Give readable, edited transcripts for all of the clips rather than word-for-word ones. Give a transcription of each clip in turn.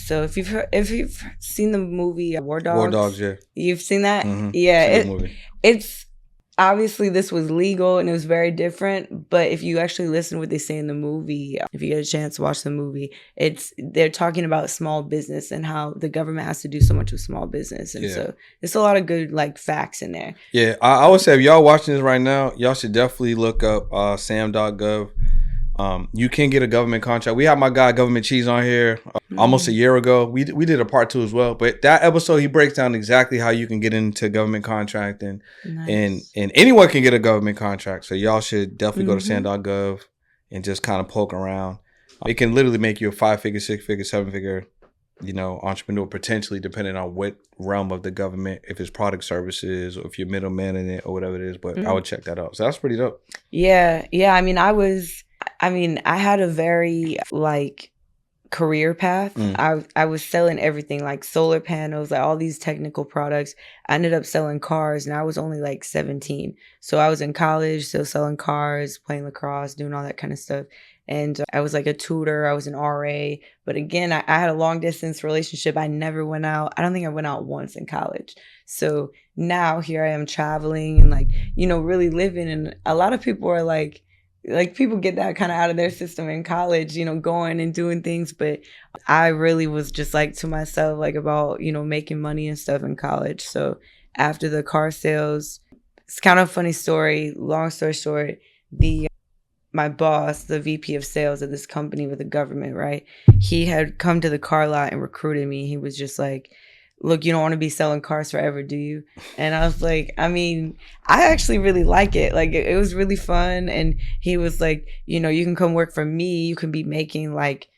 So if you've seen the movie War Dogs, War Dogs, yeah, you've seen that. Mm-hmm. Yeah, It's a good movie. It's obviously this was legal and it was very different. But if you actually listen to what they say in the movie, if you get a chance to watch the movie, they're talking about small business and how the government has to do so much with small business, and so there's a lot of good like facts in there. Yeah, I would say if y'all watching this right now, y'all should definitely look up Sam.gov. You can get a government contract. We had my guy Government Cheese on here almost a year ago. We did a part 2 as well. But that episode, he breaks down exactly how you can get into government contract and anyone can get a government contract. So y'all should definitely go to Sam.gov and just kind of poke around. It can literally make you a 5-figure, 6-figure, 7-figure, entrepreneur potentially, depending on what realm of the government, if it's product services or if you're middleman in it or whatever it is. But I would check that out. So that's pretty dope. Yeah. I had a very like career path. I was selling everything, like solar panels, like all these technical products. I ended up selling cars and I was only like 17. So I was in college, still selling cars, playing lacrosse, doing all that kind of stuff. And I was like a tutor. I was an RA. But again, I had a long distance relationship. I never went out. I don't think I went out once in college. So now here I am traveling and like, really living. And a lot of people are like people get that kind of out of their system in college, going and doing things. But I really was just like to myself, like about, making money and stuff in college. So after the car sales, it's kind of a funny story. Long story short, my boss, the VP of sales of this company with the government, right? He had come to the car lot and recruited me. He was just like, look, you don't want to be selling cars forever, do you? And I was like, I actually really like it. Like, it was really fun. And he was like, you can come work for me. You can be making like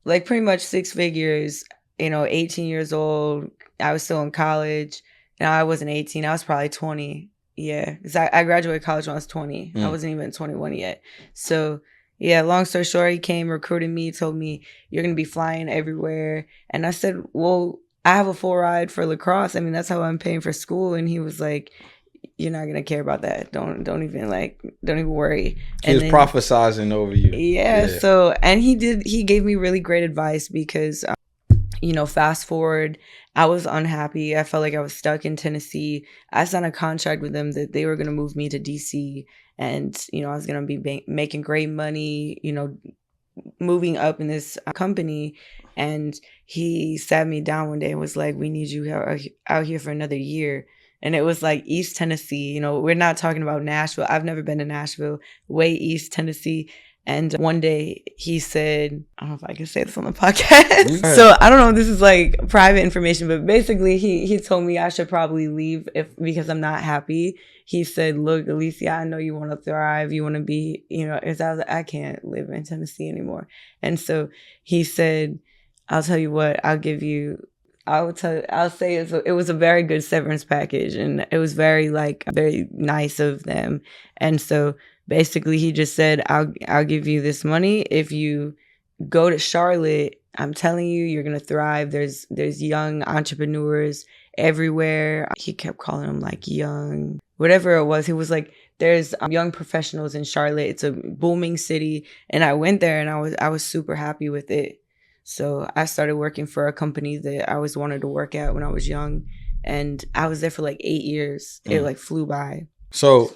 pretty much 6 figures, 18 years old. I was still in college. And I wasn't 18. I was probably 20. Yeah. Because I graduated college when I was 20. I wasn't even 21 yet. So, yeah, long story short, he came, recruited me, told me, you're going to be flying everywhere. And I said, well, I have a full ride for lacrosse. That's how I'm paying for school. And he was like, you're not gonna care about that. Don't even worry. He was prophesizing over you. Yeah. So, and he gave me really great advice because, fast forward, I was unhappy. I felt like I was stuck in Tennessee. I signed a contract with them that they were gonna move me to DC, and I was gonna be making great money. Moving up in this company. And he sat me down one day and was like, we need you out here for another year. And it was like East Tennessee. We're not talking about Nashville. I've never been to Nashville, way East Tennessee. And one day he said, I don't know if I can say this on the podcast. So I don't know if this is like private information, but basically he told me I should probably leave because I'm not happy. He said, look, Alycea, I know you want to thrive. You want to be, because I was like, I can't live in Tennessee anymore. And so he said, I'll tell you what, I'll say it was a very good severance package, and it was very nice of them. And so basically he just said, I'll give you this money if you go to Charlotte. I'm telling you, you're going to thrive. There's young entrepreneurs everywhere. He kept calling them like young, whatever it was. He was like, there's young professionals in Charlotte. It's a booming city. And I went there and I was super happy with it. So I started working for a company that I always wanted to work at when I was young. And I was there for like 8 years. It flew by. So